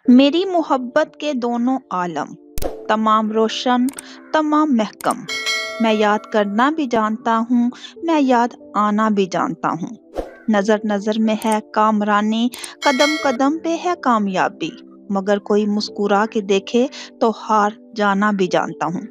मेरी मोहब्बत के दोनों आलम, तमाम रोशन, तमाम महकम। मैं याद करना भी जानता हूँ, मैं याद आना भी जानता हूँ। नजर नजर में है कामरानी, कदम कदम पे है कामयाबी। मगर कोई मुस्कुरा के देखे तो हार जाना भी जानता हूँ।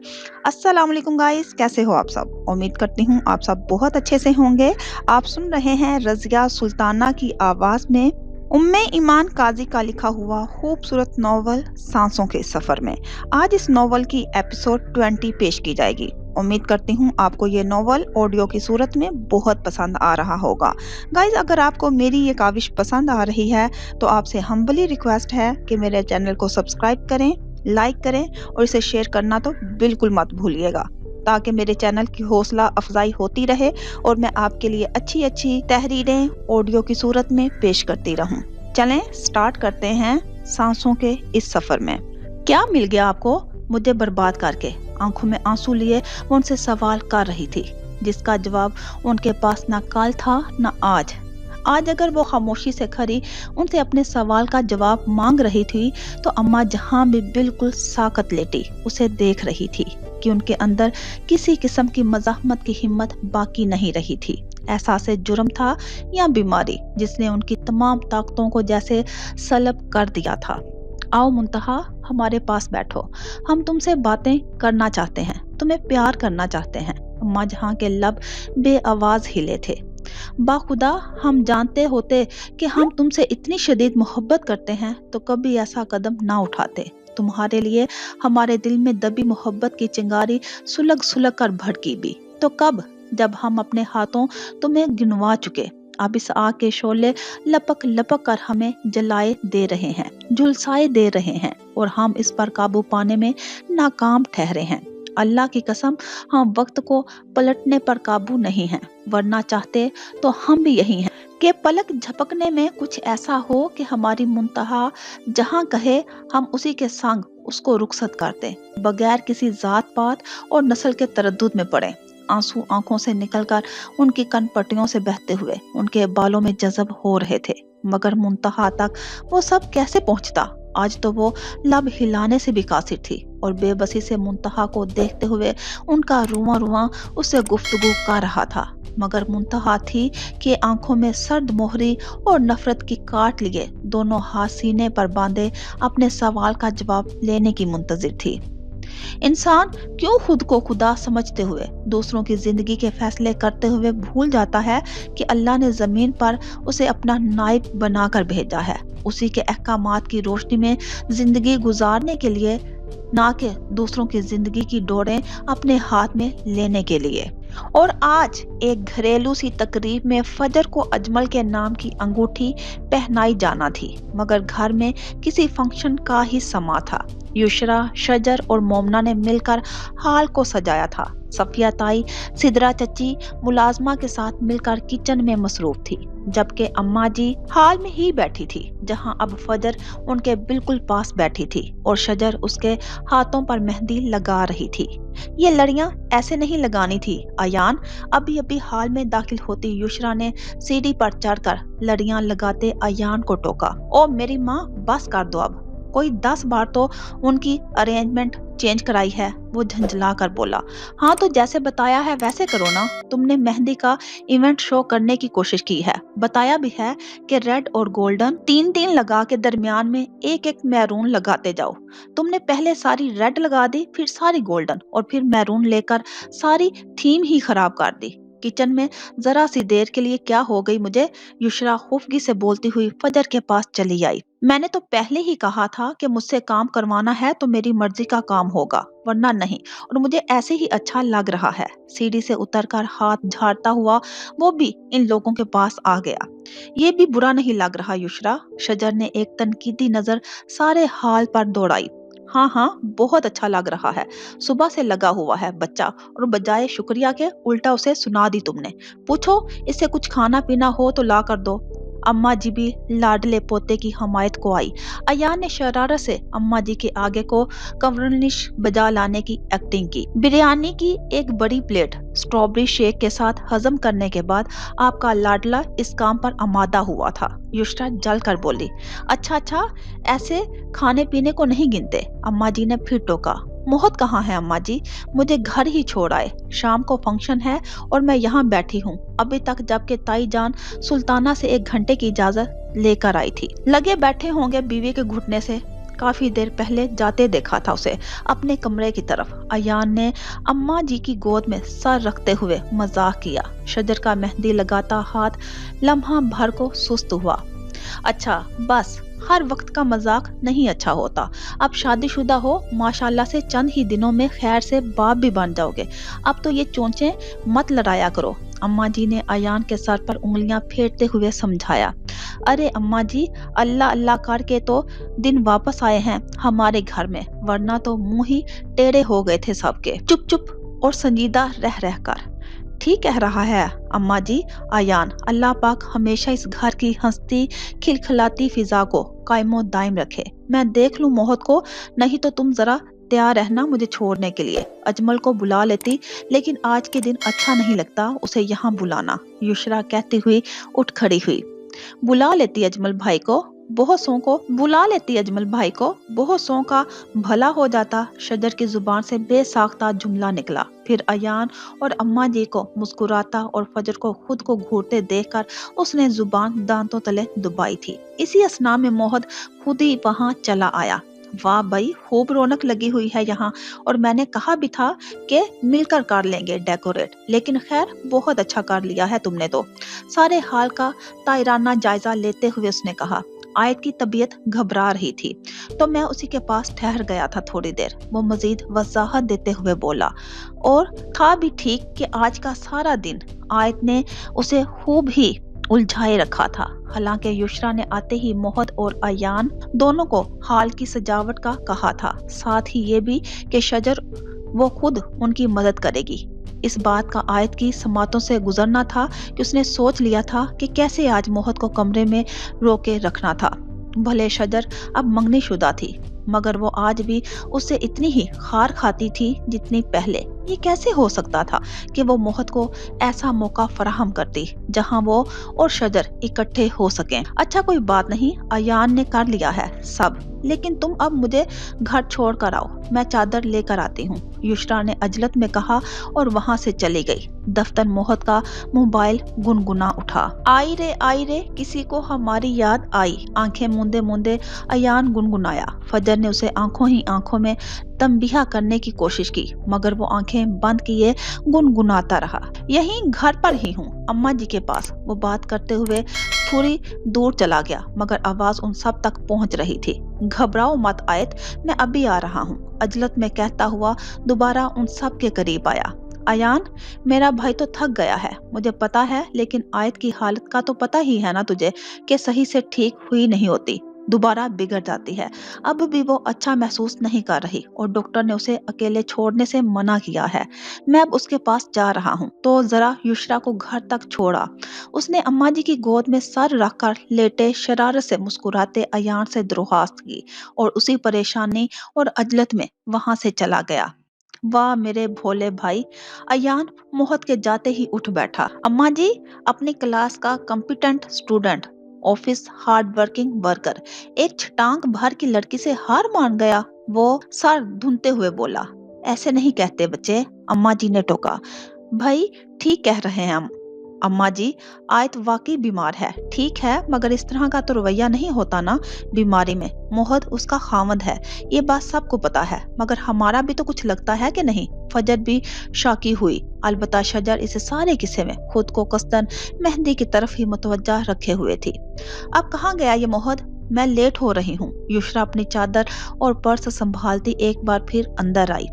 अस्सलाम वालेकुम गाइस, कैसे हो आप सब? उम्मीद करती हूँ आप सब बहुत अच्छे से होंगे। आप सुन रहे हैं रज़िया सुल्ताना की आवाज में उम्मे ईमान काजी का लिखा हुआ खूबसूरत नॉवल सांसों के सफर में। आज इस नॉवल की एपिसोड 20 पेश की जाएगी। उम्मीद करती हूँ आपको ये नॉवल ऑडियो की सूरत में बहुत पसंद आ रहा होगा। गाइज, अगर आपको मेरी ये काविश पसंद आ रही है तो आपसे हम्बली रिक्वेस्ट है कि मेरे चैनल को सब्सक्राइब करें, लाइक करें और इसे शेयर करना तो बिल्कुल मत भूलिएगा, ताकि मेरे चैनल की हौसला अफजाई होती रहे और मैं आपके लिए अच्छी अच्छी तहरीरें ऑडियो की सूरत में पेश करती रहूं। चलें स्टार्ट करते हैं सांसों के इस सफर में। क्या मिल गया आपको मुझे बर्बाद करके? आंखों में आंसू लिए वो उनसे सवाल कर रही थी, जिसका जवाब उनके पास ना कल था ना आज। आज अगर वो खामोशी से खड़ी उनसे अपने सवाल का जवाब मांग रही थी तो अम्मा जहां भी बिल्कुल साकत लेटी उसे देख रही थी कि उनके अंदर किसी किस्म की मज़ाहमत की हिम्मत बाकी नहीं रही थी। एहसास जुर्म था या बीमारी जिसने उनकी तमाम ताकतों को जैसे सलब कर दिया था। आओ मुंतहा, हमारे पास बैठो, हम तुमसे बातें करना चाहते हैं, तुम्हें प्यार करना चाहते हैं। अम्मा जहां के लब बेआवाज हिले थे। बाखुदा, हम जानते होते कि हम तुमसे इतनी शदीद मोहब्बत करते हैं तो कभी ऐसा कदम ना उठाते। तुम्हारे लिए हमारे दिल में दबी मोहब्बत की चिंगारी सुलग सुलग कर भड़की भी तो कब, जब हम अपने हाथों तुम्हें गिनवा चुके। अब इस आग के शोले लपक लपक कर हमें जलाए दे रहे हैं, झुलसाए दे रहे हैं और हम इस पर काबू पाने में नाकाम ठहरे हैं। अल्लाह की कसम, हम वक्त को पलटने पर काबू नहीं हैं, वरना चाहते तो हम भी यही हैं कि पलक झपकने में कुछ ऐसा हो कि हमारी मुंतहा जहां कहे हम उसी के संग उसको रुखसत करते, बगैर किसी जात पात और नस्ल के तरद्दुद में पड़े। आंसू आंखों से निकलकर उनकी कनपट्टियों से बहते हुए उनके बालों में जज़ब हो रहे थे, मगर मुंतहा तक वो सब कैसे पहुंचता? आज तो वो लब हिलाने से भी कासिर थी और बेबसी से मुंतहा को देखते हुए उनका रुआं रुआं उससे गुफ्तगू कर रहा था। मगर मुंतहा थी कि आंखों में सर्द मोहरी और नफरत की काट लिए दोनों हाथ सीने पर बांधे अपने सवाल का जवाब लेने की मुंतजिर थी। इंसान क्यों खुद को खुदा समझते हुए दूसरों की जिंदगी के फैसले करते हुए भूल जाता है कि अल्लाह ने जमीन पर उसे अपना नाइब बनाकर भेजा है, उसी के अहकामात की रोशनी में जिंदगी गुजारने के लिए, ना कि दूसरों की जिंदगी की डोरें अपने हाथ में लेने के लिए। और आज एक घरेलू सी तकरीब में फजर को अजमल के नाम की अंगूठी पहनाई जाना थी, मगर घर में किसी फंक्शन का ही समा था। युशरा, शजर और मोमना ने मिलकर हाल को सजाया था। सफिया ताई, सिदरा चची मुलाजमा के साथ मिलकर किचन में मसरूफ थी, जबकि अम्मा जी हाल में ही बैठी थी, जहां अब फजर उनके बिल्कुल पास बैठी थी और शजर उसके हाथों पर मेहंदी लगा रही थी। ये लड़ियां ऐसे नहीं लगानी थी अयान। अभी अभी हाल में दाखिल होती युशरा ने सीढ़ी पर चढ़कर लड़ियां लगाते अयान को टोका। ओ मेरी माँ, बस कर दो अब, कोई 10 बार तो उनकी अरेंजमेंट चेंज कराई है। वो झंझला कर बोला। हाँ तो जैसे बताया है वैसे करो ना। तुमने मेहंदी का इवेंट शो करने की कोशिश की है, बताया भी है कि रेड और गोल्डन 3-3 लगा के दरमियान में एक एक मैरून लगाते जाओ। तुमने पहले सारी रेड लगा दी, फिर सारी गोल्डन और फिर मैरून लेकर सारी थीम ही खराब कर दी। किचन में जरा सी देर के लिए क्या हो गई मुझे? युशरा खुफगी से बोलती हुई फजर के पास चली आई। मैंने तो पहले ही कहा था कि मुझसे काम करवाना है तो मेरी मर्जी का काम होगा, वरना नहीं, और मुझे ऐसे ही अच्छा लग रहा है। सीढ़ी से उतरकर हाथ झाड़ता हुआ वो भी इन लोगों के पास आ गया। ये भी बुरा नहीं लग रहा युशरा? शजर ने एक तनकीदी नजर सारे हाल पर दौड़ाई। हाँ हाँ, बहुत अच्छा लग रहा है। सुबह से लगा हुआ है बच्चा और बजाय शुक्रिया के उल्टा उसे सुना दी तुमने। पूछो इससे कुछ खाना पीना हो तो ला कर दो। अम्मा जी भी लाडले पोते की हमायत को आई। अयान ने शरारत से अम्मा जी के आगे को कवरनिश बजा लाने की एक्टिंग की। बिरयानी की एक बड़ी प्लेट स्ट्रॉबेरी शेक के साथ हजम करने के बाद आपका लाडला इस काम पर आमादा हुआ था। युष्रा जल कर बोली, अच्छा अच्छा, ऐसे खाने पीने को नहीं गिनते। अम्मा जी ने फिर टोका, मोहत कहाँ है अम्मा जी, मुझे घर ही छोड़ आए, शाम को फंक्शन है और मैं यहाँ बैठी हूँ अभी तक, जबकि ताई जान सुल्ताना से 1 घंटे की इजाजत लेकर आई थी। लगे बैठे होंगे बीवी के घुटने से, काफी देर पहले जाते देखा था उसे अपने कमरे की तरफ। अयान ने अम्मा जी की गोद में सर रखते हुए मजाक किया। शजर का मेहंदी लगाता हाथ लम्हा भर को सुस्त हुआ। अच्छा बस, हर वक्त का मजाक नहीं अच्छा होता। अब शादीशुदा हो माशाल्लाह से, चंद ही दिनों में खैर से बाप भी बन जाओगे। अब तो ये चोंचे मत लड़ाया करो। अम्मा जी ने अयान के सर पर उंगलियां फेरते हुए समझाया। अरे अम्मा जी, अल्लाह अल्लाह करके तो दिन वापस आए हैं हमारे घर में, वरना तो मुंह ही टेढ़े हो गए थे सबके। चुप चुप और संजीदा रह रह कर। ठीक कह रहा है अम्मा जी। अयान, अल्लाह पाक हमेशा इस घर की हंसती खिलखिलाती फिजा को कायमो दायम रखे। मैं देख लूं मोहत को, नहीं तो तुम जरा तैयार रहना मुझे छोड़ने के लिए। अजमल को बुला लेती, लेकिन आज के दिन अच्छा नहीं लगता उसे यहाँ बुलाना। युशरा कहती हुई उठ खड़ी हुई। बुला लेती अजमल भाई को, बहुत सौ को बुला लेती अजमल भाई को, बहुत सौ का भला हो जाता। शजर की जुबान से बेसाख्ता जुमला निकला। फिर अयान और अम्मा जी को मुस्कुराता और फजर को खुद को घूरते देखकर उसने जुबान दांतों तले दबाई थी। इसी असना में मोहद खुद ही वहां चला आया। वाह भाई, खूब रौनक लगी हुई है यहाँ, और मैंने कहा भी था कि मिलकर कर लेंगे डेकोरेट, लेकिन खैर बहुत अच्छा कर लिया है तुमने तो। सारे हाल का तायराना जायजा लेते हुए उसने कहा। आयत की तबीयत घबरा रही थी तो मैं उसी के पास ठहर गया था थोड़ी देर। वो मजीद वजाहत देते हुए बोला, और था भी ठीक कि आज का सारा दिन आयत ने उसे खूब ही उलझाए रखा था। हालांकि युशरा ने आते ही मोहद और अयान दोनों को हाल की सजावट का कहा था, साथ ही ये भी कि शजर वो खुद उनकी मदद करेगी। इस बात का आयत की समातों से गुजरना था कि उसने सोच लिया था कि कैसे आज मोहद को कमरे में रोके रखना था। भले शजर अब मंगनी शुदा थी, मगर वो आज भी उससे इतनी ही खार खाती थी जितनी पहले। ये कैसे हो सकता था कि वो मोहद को ऐसा मौका फराहम करती जहां वो और शजर इकट्ठे हो सकें। अच्छा कोई बात नहीं, अयान ने कर लिया है सब, लेकिन तुम अब मुझे घर छोड़ कर आओ, मैं चादर लेकर आती हूँ, युशरा ने अजलत में कहा और वहां से चली गई। दफ्तर मोहद का मोबाइल गुनगुना उठा। आई रे किसी को हमारी याद आई, आंखें मूंदे मूंदे अयान गुनगुनाया। फजर ने उसे आंखों ही आंखों में तंबीहा करने की कोशिश की, मगर वो आंखें बंद किए गुनगुनाता रहा। यहीं घर पर ही हूँ अम्मा जी के पास। वो बात करते हुए थोड़ी दूर चला गया, मगर आवाज उन सब तक पहुंच रही थी। घबराओ मत आयत, मैं अभी आ रहा हूँ, अजलत में कहता हुआ दोबारा उन सब के करीब आया। अयान, मेरा भाई तो थक गया है, मुझे पता है, लेकिन आयत की हालत का तो पता ही है ना तुझे कि सही से ठीक हुई नहीं होती, दोबारा बिगड़ जाती है। अब भी वो अच्छा महसूस नहीं कर रही और डॉक्टर ने उसे अकेले छोड़ने से मना किया है। मैं अब उसके पास जा रहा हूँ, तो जरा युशरा को घर तक छोड़ा। उसने अम्मा जी की गोद में सर रखकर लेटे शरारत से मुस्कुराते अयान से दरख्वास्त की और उसी परेशानी और अजलत में वहां से चला गया। वाह मेरे भोले भाई। अयान मोहत के जाते ही उठ बैठा। अम्मा जी, अपनी क्लास का competent student, office hard working worker, एक छटांग भर की लड़की से हार मान गया। वो सर धुनते हुए बोला, ऐसे नहीं कहते बच्चे, अम्मा जी ने टोका। भाई ठीक कह रहे हैं हम अम्मा जी, आयत वाकई बीमार है, ठीक है, मगर इस तरह का तो रवैया नहीं होता ना बीमारी में। मोहद उसका खामद है, ये बात सबको पता है, मगर हमारा भी तो कुछ लगता है कि नहीं। फजर भी शाकी हुई। अलबत्ता शजर इस सारे किस्से में खुद को कस्तन मेहंदी की तरफ ही मुतवज्जा रखे हुए थी। अब कहाँ गया ये मोहद, मैं लेट हो रही हूँ। युशरा अपनी चादर और पर्स संभालती एक बार फिर अंदर आई।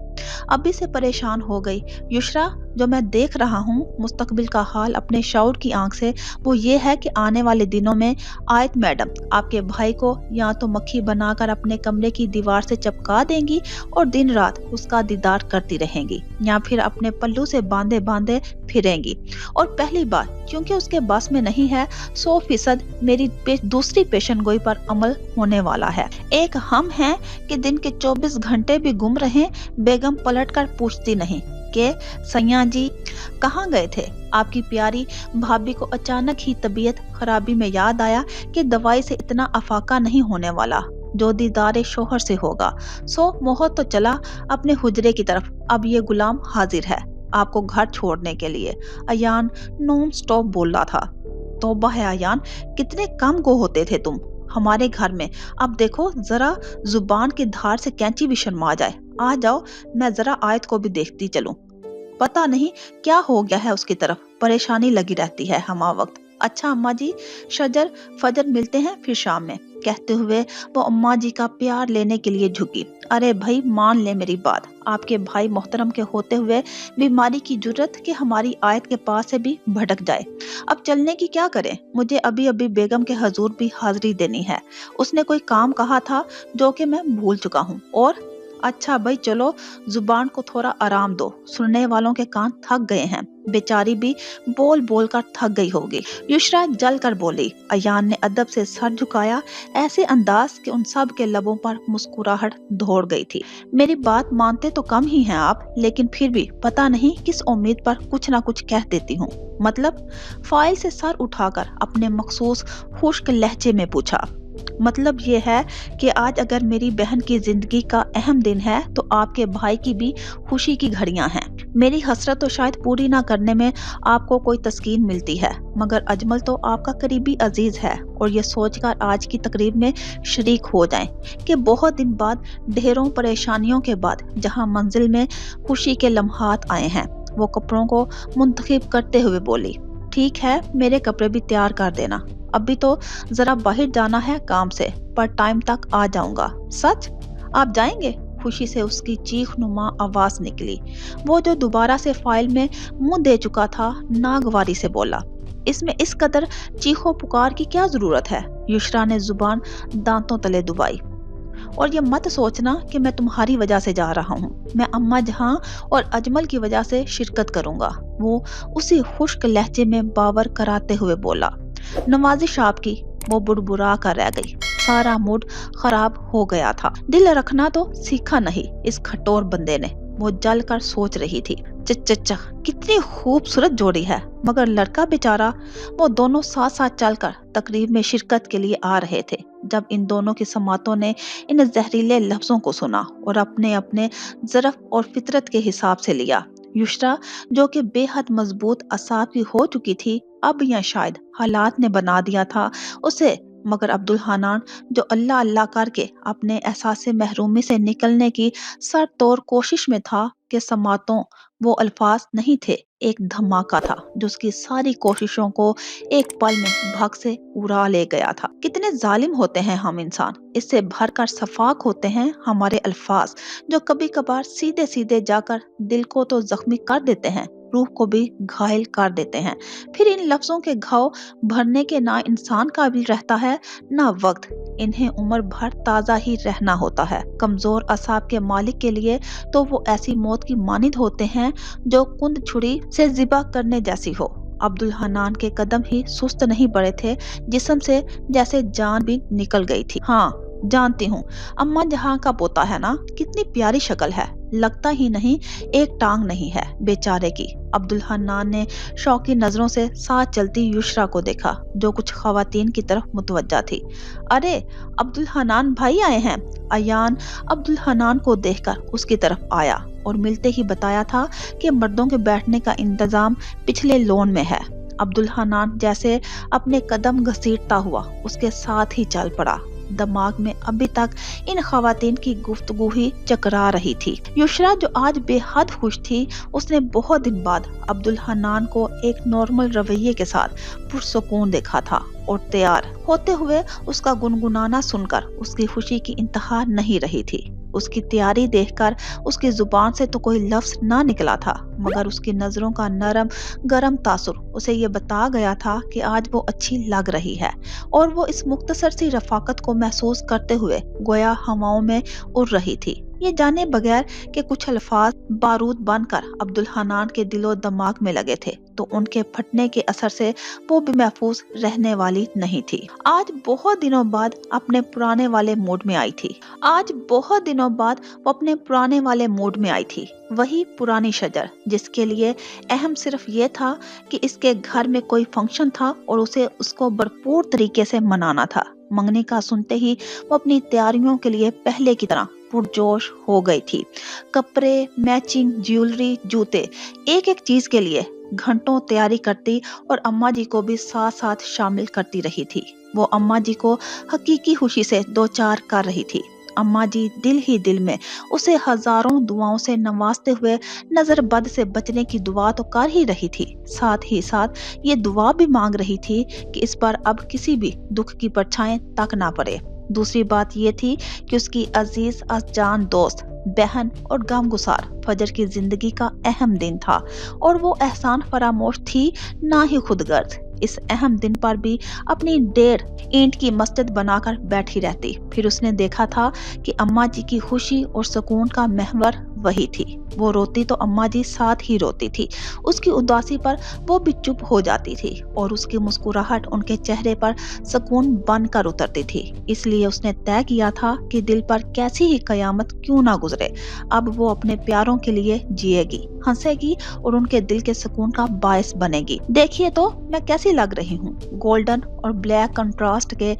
अभी से परेशान हो गई। युशरा, जो मैं देख रहा हूँ मुस्तकबिल का हाल अपने शऊर की आंख से, वो ये है कि आने वाले दिनों में आयत मैडम आपके भाई को या तो मक्खी बनाकर अपने कमरे की दीवार से चिपका देंगी और दिन रात उसका दीदार करती रहेंगी, या फिर अपने पल्लू से बांधे बांधे फिरेंगी। और पहली बात, क्योंकि उसके बस में नहीं है, 100% मेरी दूसरी पेशन गोई पर अमल होने वाला है। एक हम हैं कि दिन के 24 घंटे भी गुम रहे, बेगम पलटकर पूछती नहीं कि सैया जी कहाँ गए थे। आपकी प्यारी भाभी को अचानक ही तबीयत खराबी में याद आया कि दवाई से इतना अफाका नहीं होने वाला जो दीदारे शोहर से होगा। सो मोह तो चला अपने हुजरे की तरफ। अब ये गुलाम हाजिर है आपको घर छोड़ने के लिए। अयान नॉन स्टॉप बोल रहा था। तौबा है अयान, कितने कम गो होते थे तुम हमारे घर में। अब देखो जरा जुबान की धार से कैंची भी शर्मा जाए। आ जाओ, मैं जरा आयत को भी देखती चलूं। पता नहीं क्या हो गया है उसकी तरफ, परेशानी लगी रहती है हमा वक्त। अच्छा अम्मा जी, शजर फजर मिलते हैं फिर शाम में, कहते हुए वो अम्मा जी का प्यार लेने के लिए झुकी। अरे भाई मान ले मेरी बात, आपके भाई मोहतरम के होते हुए बीमारी की जरूरत कि हमारी आयत के पास से भी भटक जाए। अब चलने की क्या करें, मुझे अभी अभी बेगम के हजूर भी हाजिरी देनी है। उसने कोई काम कहा था जो कि मैं भूल चुका हूँ। और अच्छा भाई चलो, जुबान को थोड़ा आराम दो, सुनने वालों के कान थक गए हैं, बेचारी भी बोल बोल कर थक गई होगी। युशरा जल कर बोली। अयान ने अदब से सर झुकाया, ऐसे अंदाज कि उन सब के लबों पर मुस्कुराहट दौड़ गई थी। मेरी बात मानते तो कम ही हैं आप, लेकिन फिर भी पता नहीं किस उम्मीद पर कुछ ना कुछ कह देती हूँ। मतलब? फाइल से सर उठाकर अपने मखसूस खुश्क लहजे में पूछा। मतलब ये है कि आज अगर मेरी बहन की जिंदगी का अहम दिन है तो आपके भाई की भी खुशी की घड़ियां हैं। मेरी हसरत तो शायद पूरी ना करने में आपको कोई तस्कीन मिलती है, मगर अजमल तो आपका करीबी अजीज है और ये सोचकर आज की तकरीब में शरीक हो जाएं कि बहुत दिन बाद, ढेरों परेशानियों के बाद जहां मंजिल में खुशी के लम्हात आए हैं। वो कपड़ों को मुंतखब करते हुए बोली, ठीक है मेरे कपड़े भी तैयार कर देना, अभी तो जरा बाहर जाना है काम से, पर टाइम तक आ जाऊंगा। सच? आप जाएंगे? खुशी से उसकी चीख नुमा आवाज निकली। वो जो दोबारा से फाइल में मुंह दे चुका था नागवारी से बोला, इसमें इस कदर चीखो पुकार की क्या जरूरत है। युशरा ने जुबान दांतों तले दबाई। और ये मत सोचना कि मैं तुम्हारी वजह से जा रहा हूँ, मैं अम्मा जहां और अजमल की वजह से शिरकत करूंगा। वो उसी खुश्क लहजे में बावर कराते हुए बोला। नवाजिश आपकी, वो बुड़बुड़ा कर रह गई। सारा मूड खराब हो गया था। दिल रखना तो सीखा नहीं इस खटोर बंदे ने, वो जल कर सोच रही थी। चचा कितनी खूबसूरत जोड़ी है, मगर लड़का बेचारा। वो दोनों साथ साथ चलकर तकरीब में शिरकत के लिए आ रहे थे जब इन दोनों की समातों ने इन जहरीले लफ्जों को सुना और अपने अपने ज़रफ और फितरत के हिसाब से लिया। युशरा जो कि बेहद मजबूत असाब की हो चुकी थी, अब या शायद हालात ने बना दिया था उसे, मगर अब्दुल हन्नान जो अल्लाह अल्लाह करके अपने एहसास से महरूमी से निकलने की सर तोड़ कोशिश में था कि समातों वो अल्फाज नहीं थे, एक धमाका था जो उसकी सारी कोशिशों को एक पल में भग से उड़ा ले गया था। कितने जालिम होते हैं हम इंसान, इससे भरकर सफाक होते हैं हमारे अल्फाज, जो कभी कभार सीधे सीधे जाकर दिल को तो जख्मी कर देते हैं, रूह को भी घायल कर देते हैं। फिर इन लफ्जों के घाव भरने के ना इंसान काबिल रहता है ना वक्त, इन्हें उम्र भर ताज़ा ही रहना होता है। कमजोर असाब के मालिक के लिए तो वो ऐसी मौत की मानिद होते हैं जो कुंद छुरी से ज़िबा करने जैसी हो। अब्दुल हन्नान के कदम ही सुस्त नहीं बढ़े थे, जिस्म से जैसे जान भी निकल गई थी। हाँ जानती हूँ, अम्मा जहाँ का पोता है ना, कितनी प्यारी शक्ल है, लगता ही नहीं एक टांग नहीं है बेचारे की। अब्दुल हन्नान ने शौकी नजरों से साथ चलती युशरा को देखा जो कुछ खवातीन की तरफ मुतवज्जा थी। अरे अब्दुल हन्नान भाई आए हैं। अयान अब्दुल हन्नान को देखकर उसकी तरफ आया और मिलते ही बताया था कि मर्दों के बैठने का इंतजाम पिछले लॉन में है। अब्दुल हन्नान जैसे अपने कदम घसीटता हुआ उसके साथ ही चल पड़ा। दिमाग में अभी तक इन खवातीन की गुफ्तगू ही चकरा रही थी। युशरा जो आज बेहद खुश थी, उसने बहुत दिन बाद अब्दुल हन्नान को एक नॉर्मल रवैये के साथ पुरसुकून देखा था और तैयार होते हुए उसका गुनगुनाना सुनकर उसकी खुशी की इंतहा नहीं रही थी। اس کی تیاری دیکھ کر اس کی زبان سے تو کوئی لفظ نہ نکلا تھا، مگر اس کی نظروں کا نرم گرم تاثر اسے یہ بتا گیا تھا کہ آج وہ اچھی لگ رہی ہے، اور وہ اس مختصر سی رفاقت کو محسوس کرتے ہوئے گویا ہواؤں میں اڑ رہی تھی، یہ جانے بغیر کہ کچھ الفاظ بارود بن کر عبدالحنان کے دل و دماغ میں لگے تھے تو ان کے پھٹنے کے اثر سے وہ بھی محفوظ رہنے والی نہیں تھی۔ آج بہت دنوں بعد اپنے پرانے والے موڈ میں آئی تھی۔ آج بہت دنوں بعد وہ اپنے پرانے والے موڈ میں آئی تھی، وہی پرانی شجر جس کے لیے اہم صرف یہ تھا کہ اس کے گھر میں کوئی فنکشن تھا اور اسے اس کو بھرپور طریقے سے منانا تھا۔ منگنی کا سنتے ہی وہ اپنی تیاریوں کے لیے پہلے کی طرح پرجوش ہو گئی تھی۔ کپڑے، میچنگ جیولری، جوتے، ایک ایک چیز کے لیے گھنٹوں تیاری کرتی اور اماں جی کو بھی ساتھ ساتھ شامل کرتی رہی تھی۔ وہ اماں جی کو حقیقی خوشی سے دوچار کر رہی تھی۔ اماں جی دل ہی دل میں اسے ہزاروں دعاؤں سے نوازتے ہوئے نظر بد سے بچنے کی دعا تو کر ہی رہی تھی، ساتھ ہی ساتھ یہ دعا بھی مانگ رہی تھی کہ اس پر اب کسی بھی دکھ کی پرچھائیں تک نہ پڑے۔ دوسری بات یہ تھی کہ اس کی عزیز از جان دوست، بہن اور غمگسار فجر کی زندگی کا اہم دن تھا، اور وہ احسان فراموش تھی نہ ہی خود غرض۔ اس اہم دن پر بھی اپنی 1.5 اینٹ کی مسجد بنا کر بیٹھی رہتی۔ پھر اس نے دیکھا تھا کہ اماں جی کی خوشی اور سکون کا محور وہی تھی۔ وہ روتی تو اماں جی ساتھ ہی روتی تھی، اس کی اداسی پر وہ بھی چپ ہو جاتی تھی، اور اس کی مسکراہٹ ان کے چہرے پر سکون بن کر اترتی تھی۔ اس لیے اس نے طے کیا تھا کہ دل پر کیسی ہی قیامت کیوں نہ گزرے، اب وہ اپنے پیاروں کے لیے جیے گی، ہنسے گی اور ان کے دل کے سکون کا باعث بنے گی۔ دیکھیے تو میں کیسی لگ رہی ہوں، گولڈن اور بلیک کنٹراسٹ کے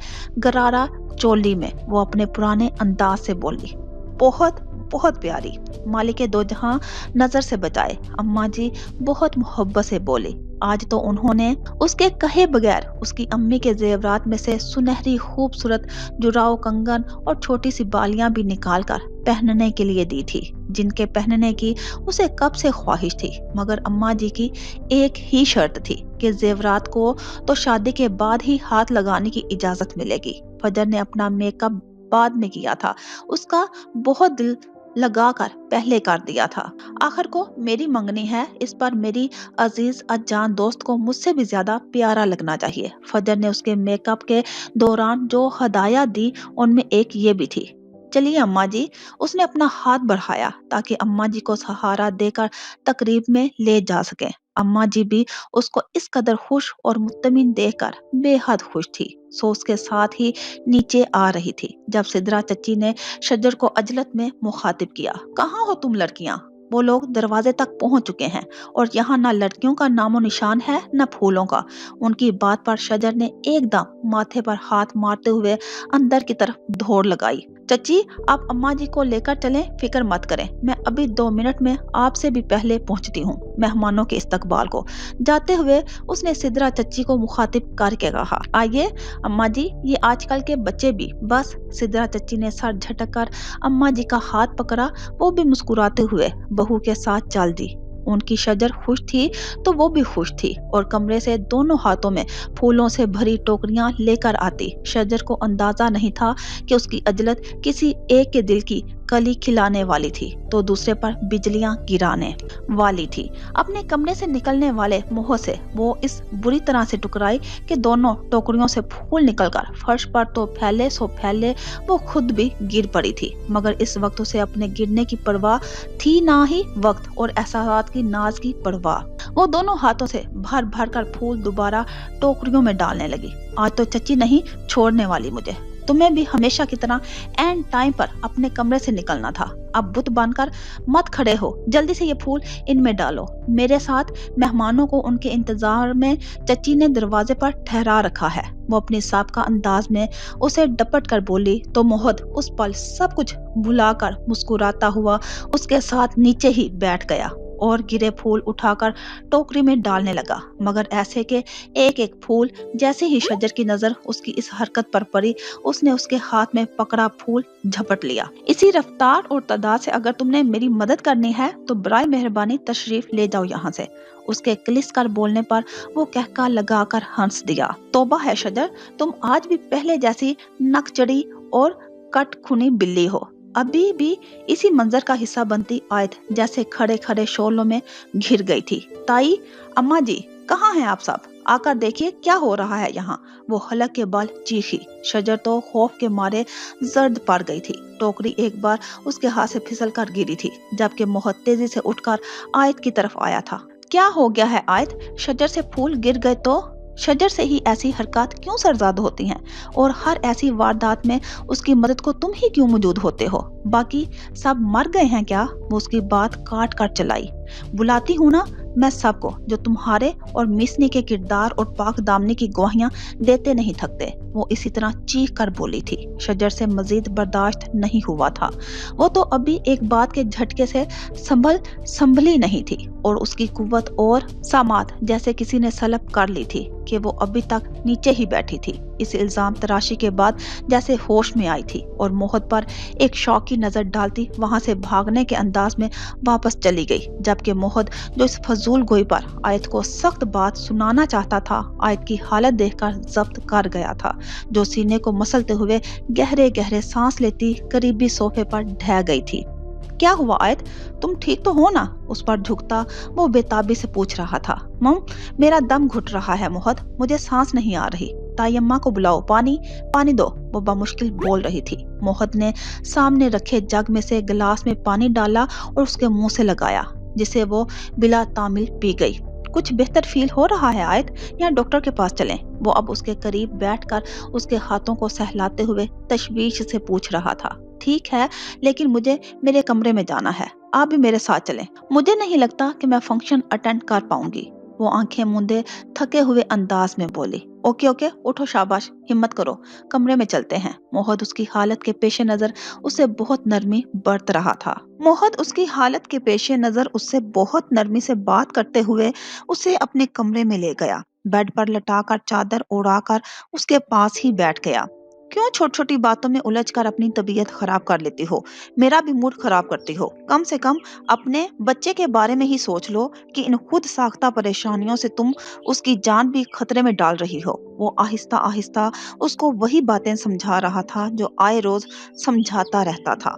گرارا چولی میں وہ اپنے پرانے انداز سے بولی۔ بہت بہت پیاری، مالک دو جہاں نظر سے بچائے، اماں جی بہت محبت سے بولی۔ آج تو انہوں نے اس کے کہے بغیر اس کی امی کے زیورات میں سے سنہری خوبصورت جراؤ کنگن اور چھوٹی سی بالیاں بھی نکال کر پہننے کے لیے دی تھی، جن کے پہننے کی اسے کب سے خواہش تھی، مگر اماں جی کی ایک ہی شرط تھی کہ زیورات کو تو شادی کے بعد ہی ہاتھ لگانے کی اجازت ملے گی۔ فجر نے اپنا میک اپ بعد میں کیا تھا، اس کا بہت دل لگا کر پہلے کر دیا تھا۔ آخر کو میری منگنی ہے، اس پر میری عزیز جان دوست کو مجھ سے بھی زیادہ پیارا لگنا چاہیے۔ فجر نے اس کے میک اپ کے دوران جو ہدایات دی ان میں ایک یہ بھی تھی۔ چلیے اماں جی، اس نے اپنا ہاتھ بڑھایا تاکہ اماں جی کو سہارا دے کر تقریب میں لے جا سکیں۔ اماں جی بھی اس کو اس قدر خوش اور مطمئن دیکھ کر بے حد خوش تھی، سو اس کے ساتھ ہی نیچے آ رہی تھی جب سدرا چچی نے شجر کو عجلت میں مخاطب کیا۔ کہاں ہو تم لڑکیاں؟ وہ لوگ دروازے تک پہنچ چکے ہیں اور یہاں نہ لڑکیوں کا نام و نشان ہے نہ پھولوں کا۔ ان کی بات پر شجر نے ایک دم ماتھے پر ہاتھ مارتے ہوئے اندر کی طرف دوڑ لگائی۔ چچی، آپ اماں جی کو لے کر چلیں، فکر مت کریں، میں ابھی 2 منٹ میں آپ سے بھی پہلے پہنچتی ہوں۔ مہمانوں کے استقبال کو جاتے ہوئے اس نے سدرا چچی کو مخاطب کر کے کہا، آئیے اماں جی، یہ آج کل کے بچے بھی بس۔ سدرا چچی نے سر جھٹک کر اماں جی کا ہاتھ پکڑا، وہ بھی مسکراتے ہوئے بہو کے ساتھ چل دی۔ ان کی شجر خوش تھی تو وہ بھی خوش تھی، اور کمرے سے دونوں ہاتھوں میں پھولوں سے بھری ٹوکریاں لے کر آتی۔ شجر کو اندازہ نہیں تھا کہ اس کی عجلت کسی ایک کے دل کی کلی کھلانے والی تھی تو دوسرے پر بجلیاں گرانے والی تھی۔ اپنے کمرے سے نکلنے والے منہ سے وہ اس بری طرح سے ٹکرائی کہ دونوں ٹوکریوں سے پھول نکل کر فرش پر تو پھیلے سو پھیلے، وہ خود بھی گر پڑی تھی، مگر اس وقت اسے اپنے گرنے کی پرواہ تھی نہ ہی وقت اور احساسات کی ناز کی پرواہ۔ وہ دونوں ہاتھوں سے بھر بھر کر پھول دوبارہ ٹوکریوں میں ڈالنے لگی۔ آج تو چچی نہیں چھوڑنے والی مجھے، تمہیں بھی ہمیشہ کی طرح اینڈ ٹائم پر اپنے کمرے سے نکلنا تھا۔ اب بت بن کر مت کھڑے ہو، جلدی سے یہ پھول ان میں ڈالو میرے ساتھ۔ مہمانوں کو ان کے انتظار میں چچی نے دروازے پر ٹھہرا رکھا ہے، وہ اپنی سابقہ انداز میں اسے ڈپٹ کر بولی تو محد اس پل سب کچھ بھلا کر مسکراتا ہوا اس کے ساتھ نیچے ہی بیٹھ گیا اور گرے پھول اٹھا کر ٹوکری میں ڈالنے لگا، مگر ایسے کہ ایک ایک پھول جیسے ہی شجر کی نظر اس کی اس حرکت پر پڑی، اس نے اس کے ہاتھ میں پکڑا پھول جھپٹ لیا۔ اسی رفتار اور تعداد سے اگر تم نے میری مدد کرنی ہے تو برائے مہربانی تشریف لے جاؤ یہاں سے۔ اس کے کلس کر بولنے پر وہ کہکا لگا کر ہنس دیا۔ توبہ ہے شجر، تم آج بھی پہلے جیسی نک چڑی اور کٹ کھنی بلی ہو۔ अभी भी इसी मंजर का हिस्सा बनती आयत जैसे खड़े खड़े शोलों में घिर गई थी। ताई, अम्मा जी, कहाँ हैं आप सब? आकर देखिए क्या हो रहा है यहाँ। वो हलक के बाल चीखी। शजर तो खौफ के मारे जर्द पड़ गई थी। टोकरी एक बार उसके हाथ से फिसल कर गिरी थी, जबकि मोहत तेजी से उठकर आयत की तरफ आया था। क्या हो गया है आयत? शजर से फूल गिर गए तो? शजर से ही ऐसी हरकत क्यों सरजद होती हैं, और हर ऐसी वारदात में उसकी मदद को तुम ही क्यों मौजूद होते हो? बाकी सब मर गए हैं क्या? वो उसकी बात काट कर चलाई। बुलाती हूँ ना मैं सबको जो तुम्हारे और मिसनी के किरदार और पाक दामनी की गवाहियां देते नहीं थकते। वो इसी तरह चीख कर बोली थी। शजर से मजीद बर्दाश्त नहीं हुआ था। वो तो अभी एक बात के झटके से संभली नहीं थी, और उसकी कुव्वत और सामात जैसे किसी ने सलब कर ली थी कि वो अभी तक नीचे ही बैठी थी। इस इल्जाम तराशी के बाद जैसे होश में आई थी और मोहत पर एक शौकी नजर डालती वहां से भागने के अंदाज में वापस चली गई, जबकि मोहत जो इस फजूल गोई पर आयत को सख्त बात सुनाना चाहता था, आयत की हालत देखकर जब्त कर गया था, जो सीने को मसलते हुए गहरे गहरे सांस लेती करीबी सोफे पर ढह गई थी। क्या हुआ आयत, तुम ठीक तो हो ना? उस पर झुकता वो बेताबी से पूछ रहा था। मम, मेरा दम घुट रहा है मोहत, मुझे सांस नहीं आ रही। ताई अम्मा को बुलाओ, पानी दो, वो बामुश्किल बोल रही थी। मोहत ने सामने रखे जग में से गिलास में पानी डाला और उसके मुंह से लगाया, जिसे वो बिला तामिल पी गई। कुछ बेहतर फील हो रहा है आयत, या डॉक्टर के पास चलें? वो अब उसके करीब बैठकर उसके हाथों को सहलाते हुए तशवीश से पूछ रहा था। ठीक है, लेकिन मुझे मेरे कमरे में जाना है, आप भी मेरे साथ चलें। मुझे नहीं लगता कि मैं फंक्शन अटेंड कर पाऊंगी, वो आंखें मूंदे थके हुए अंदाज में बोली। ओके ओके, उठो, शाबाश, हिम्मत करो, कमरे में चलते हैं। मोहत उसकी हालत के पेश नजर उससे बहुत नरमी बरत रहा था। मोहत उसकी हालत के पेश नजर उससे बहुत नरमी से बात करते हुए उसे अपने कमरे में ले गया। बेड पर लटाकर चादर उड़ाकर उसके पास ही बैठ गया। क्यों छोटी छोटी बातों में उलझकर अपनी तबीयत खराब कर लेती हो? मेरा भी मूड खराब करती हो। कम से कम अपने बच्चे के बारे में ही सोच लो कि इन खुद साख्ता परेशानियों से तुम उसकी जान भी खतरे में डाल रही हो। वो आहिस्ता आहिस्ता उसको वही बातें समझा रहा था जो आए रोज समझाता रहता था।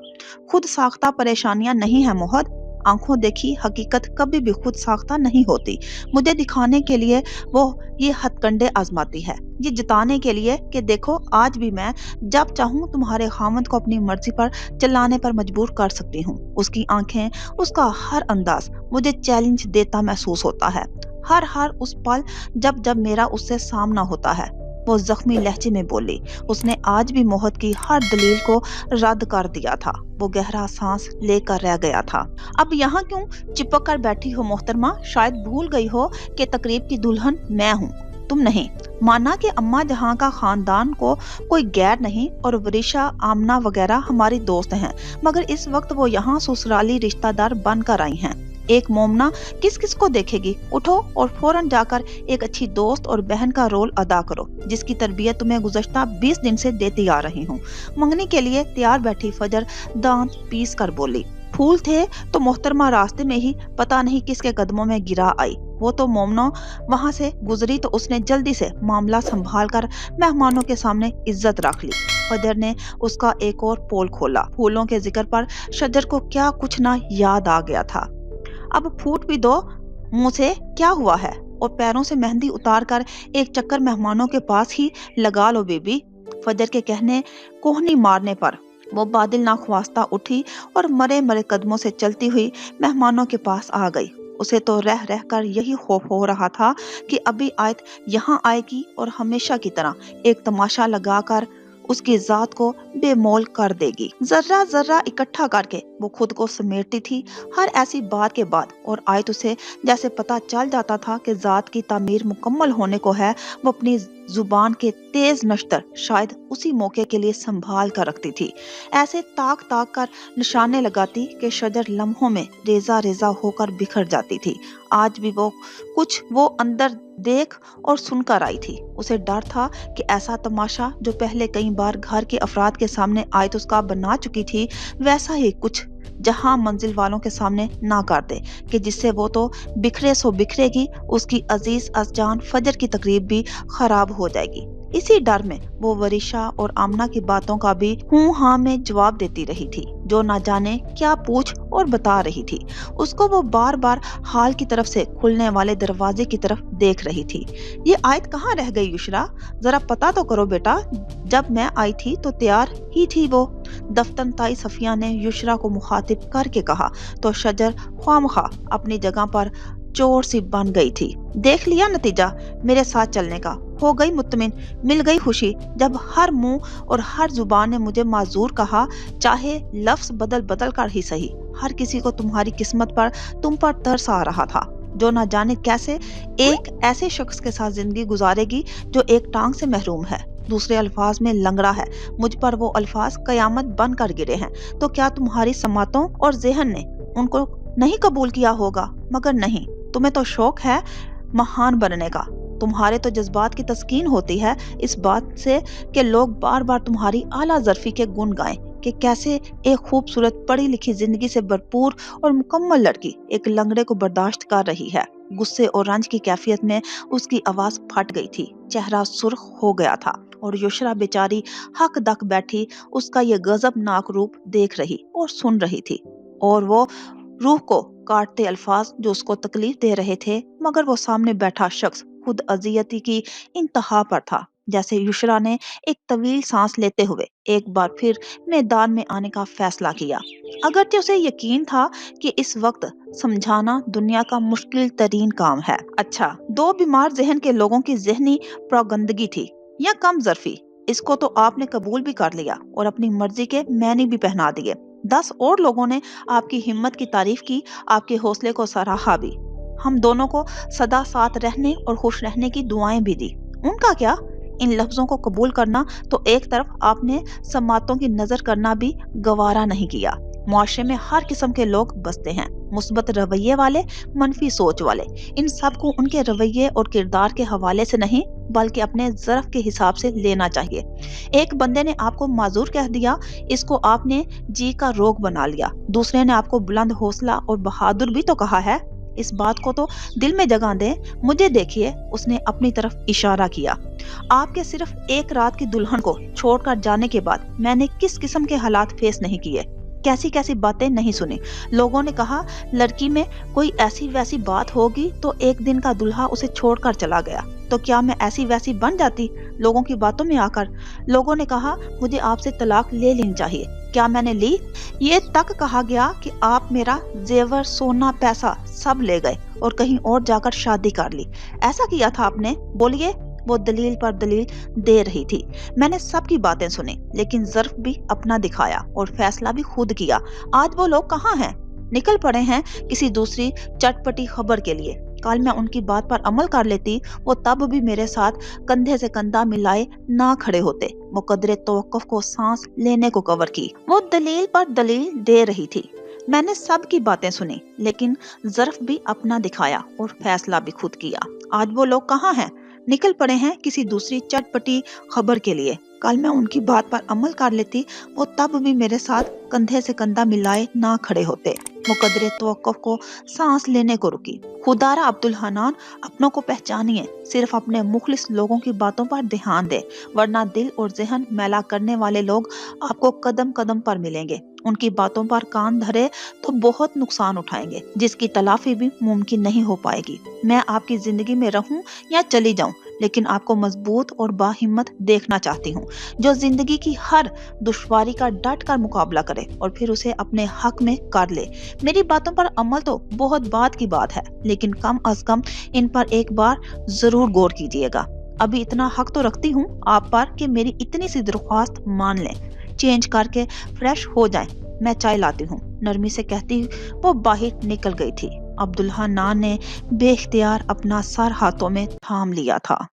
खुद साख्ता परेशानियां नहीं है मोहत, आंखों देखी हकीकत कभी भी खुद साख्ता नहीं होती। मुझे दिखाने के लिए वो ये हथकंडे आजमाती है, ये जताने के लिए कि देखो आज भी मैं जब चाहूं तुम्हारे खामद को अपनी मर्जी पर चलाने पर मजबूर कर सकती हूँ। उसकी आंखें, उसका हर अंदाज मुझे चैलेंज देता महसूस होता है। हर उस पल जब जब मेरा उससे सामना होता है, वो जख्मी लहजे में बोली। उसने आज भी मोहत की हर दलील को रद्द कर दिया था। वो गहरा सांस लेकर रह गया था। अब यहाँ क्यों चिपक कर बैठी हो मोहतरमा? शायद भूल गई हो कि तकरीब की दुल्हन मैं हूँ, तुम नहीं। माना कि अम्मा जहाँ का खानदान को कोई गैर नहीं और वरिशा, आमना वगैरह हमारी दोस्त हैं, मगर इस वक्त वो यहाँ ससुराली रिश्तेदार बनकर आई हैं। एक मोमना किस किस को देखेगी? उठो और फौरन जाकर एक अच्छी दोस्त और बहन का रोल अदा करो, जिसकी तरबियत तुम्हें गुज़श्ता 20 दिन से देती आ रही हूँ। मंगनी के लिए तैयार बैठी फजर दांत पीस कर बोली। फूल थे तो मोहतरमा रास्ते में ही पता नहीं किसके कदमों में गिरा आई। वो तो मोमना वहां से गुजरी तो उसने जल्दी से मामला संभाल कर मेहमानों के सामने इज्जत रख ली। फजर ने उसका एक और पोल खोला। फूलों के जिक्र पर शजर को क्या कुछ ना याद आ गया था। अब फूट भी दो मुंह से, क्या हुआ है? और पैरों से मेहंदी उतार कर एक चक्कर मेहमानों के पास ही लगा लो बेबी। फजर के कहने कोहनी मारने पर वो बादिल नाख्वास्ता उठी और मरे मरे कदमों से चलती हुई मेहमानों के पास आ गई। उसे तो रह रह कर यही खौफ हो रहा था कि अभी आयत यहाँ आएगी और हमेशा की तरह एक तमाशा लगाकर उसकी जात को बेमोल कर देगी। जर्रा जर्रा इकट्ठा करके वो खुद को समेटती थी हर ऐसी बात के बाद, और आयत उसे जैसे पता चल जाता था कि जात की तामीर मुकम्मल होने को है, वो अपनी जुबान के तेज नश्तर शायद उसी मौके के लिए संभाल कर रखती थी। ऐसे ताक ताक कर निशाने लगाती कि शजर लम्हों में रेजा रेजा होकर बिखर जाती थी। आज भी वो अंदर देख और सुनकर आई थी। उसे डर था कि ऐसा तमाशा जो पहले कई बार घर के अफराद के सामने आयत उसका बना चुकी थी, वैसा ही कुछ जहां मंजिल वालों के सामने ना कर दे कि जिससे वो तो बिखरे सो बिखरेगी, उसकी अजीज अजजान फजर की तकरीब भी खराब हो जाएगी। इसी डर में वो वरिशा और आमना की बातों का भी हूँ हाँ में जवाब देती रही थी, जो ना जाने क्या पूछ और बता रही थी। उसको वो बार बार हाल की तरफ से खुलने वाले दरवाजे की तरफ देख रही थी। ये आयत कहाँ रह गई युशरा, जरा पता तो करो बेटा, जब मैं आई थी तो तैयार ही थी वो। दफ्तन ताई सफिया ने युशरा को मुखातिब करके कहा तो शजर ख्वामखा अपनी जगह पर चोर सी बन गई थी। देख लिया नतीजा मेरे साथ चलने का, हो गई मुतमिन, मिल गई खुशी। जब हर मुंह और हर जुबान ने मुझे माजूर कहा, चाहे लफ्ज बदल बदल कर ही सही, हर किसी को तुम्हारी किस्मत पर, तुम पर तरस आ रहा था, जो ना जाने कैसे एक ऐसे शख्स के साथ जिंदगी गुजारेगी जो एक टांग से महरूम है, दूसरे अल्फाज में लंगड़ा है। मुझ पर वो अल्फाज कयामत बन कर गिरे हैं। तो क्या तुम्हारी समातों और जेहन ने उनको नहीं कबूल किया होगा? मगर नहीं, तुम्हें तो शौक है महान बनने का। तुम्हारे तो जज्बात की तस्कीन होती है इस बात से कि लोग बार बार तुम्हारी आला ज़र्फी के गुण गाएं कि कैसे एक खूबसूरत पढ़ी लिखी जिंदगी से भरपूर और मुकम्मल लड़की एक लंगड़े को बर्दाश्त कर रही है। गुस्से और रंज की कैफियत में उसकी आवाज फट गई थी, चेहरा सुर्ख हो गया था और युशरा बेचारी हक दक बैठी उसका ये गजबनाक रूप देख रही और सुन रही थी। और वो रूह को काटते अल्फाज जो उसको तकलीफ दे रहे थे, मगर वो सामने बैठा शख्स खुद अजियती की इंतहा पर था। जैसे युशरा ने एक तवील सांस लेते हुए एक बार फिर मैदान में आने का फैसला किया, अगरचे उसे यकीन था कि इस वक्त समझाना दुनिया का मुश्किल तरीन काम है। अच्छा, दो बीमार जहन के लोगों की जहनी प्रगंदगी थी या कम जरफी, इसको तो आपने कबूल भी कर लिया और अपनी मर्जी के मैनी भी पहना दिए। 10 और लोगों ने आपकी हिम्मत की तारीफ की, आपके हौसले को सराहा भी। हम दोनों को सदा साथ रहने और खुश रहने की दुआएं भी दी। उनका क्या? इन लफ्जों को कबूल करना तो एक तरफ, आपने समातों की नजर करना भी गवारा नहीं किया। मुआशरे में हर किस्म के लोग बसते हैं, मुस्बत रवैये वाले, मनफी सोच वाले। इन सब को उनके रवैये और किरदार के हवाले से नहीं बल्कि अपने ज़र्फ के हिसाब से लेना चाहिए। एक बंदे ने आपको माजूर कह दिया, इसको आपने जी का रोग बना लिया। दूसरे ने आपको बुलंद हौसला और बहादुर भी तो कहा है, इस बात को तो दिल में जगह दें। मुझे देखिए, उसने अपनी तरफ इशारा किया। आपके सिर्फ एक रात की दुल्हन को छोड़कर जाने के बाद मैंने किस किस्म के हालात फेस नहीं किए, कैसी कैसी बातें नहीं सुनी। लोगों ने कहा लड़की में कोई ऐसी वैसी बात होगी तो एक दिन का दुल्हा उसे छोड़कर चला गया, तो क्या मैं ऐसी वैसी बन जाती लोगों की बातों में आकर? लोगों ने कहा मुझे आपसे तलाक ले लेनी चाहिए, क्या मैंने ली? ये तक कहा गया कि आप मेरा जेवर सोना पैसा सब ले गए और कहीं और जाकर शादी कर ली। ऐसा किया था आपने? बोलिए। वो दलील पर दलील दे रही थी। मैंने सबकी बातें सुनी, लेकिन ज़र्फ भी अपना दिखाया और फैसला भी खुद किया। आज वो लोग कहाँ हैं? निकल पड़े हैं किसी दूसरी चटपटी खबर के लिए। कल मैं उनकी बात पर अमल कर लेती, वो तब भी मेरे साथ कंधे से कंधा मिलाए ना खड़े होते। वो कदरे तवक्कुफ को सांस लेने को कवर की। वो दलील पर दलील दे रही थी। मैंने सबकी बातें सुनी, लेकिन ज़र्फ भी अपना दिखाया और फैसला भी खुद किया। आज वो लोग कहाँ हैं? निकल पड़े हैं किसी दूसरी चटपटी खबर के लिए। कल मैं उनकी बात पर अमल कर लेती, वो तब भी मेरे साथ कंधे से कंधा मिलाए ना खड़े होते। वो कदरे तवक्कुफ को सांस लेने को रुकी। खुदारा अब्दुल हनान, अपनों को पहचानिए, सिर्फ अपने मुखलिस लोगों की बातों पर ध्यान दे, वरना दिल और जहन मैला करने वाले लोग आपको कदम कदम पर मिलेंगे। उनकी बातों पर कान धरे तो बहुत नुकसान उठाएंगे, जिसकी तलाफी भी मुमकिन नहीं हो पाएगी। मैं आपकी जिंदगी में रहूं या चली जाऊं, लेकिन आपको मजबूत और बाहिम्मत देखना चाहती हूँ, जो जिंदगी की हर दुश्वारी का डट कर मुकाबला करे और फिर उसे अपने हक में कर ले। मेरी बातों पर अमल तो बहुत बाद की बात है, लेकिन कम अज कम इन पर एक बार जरूर गौर कीजिएगा। अभी इतना हक तो रखती हूँ आप पर कि मेरी इतनी सी दरख्वास्त मान लें, चेंज करके फ्रेश हो जाएं। मैं चाय लाती हूँ, नरमी से कहती वो बाहर निकल गई थी। अब्दुल हन्नान ने बेख्तियार अपना सर हाथों में थाम लिया था।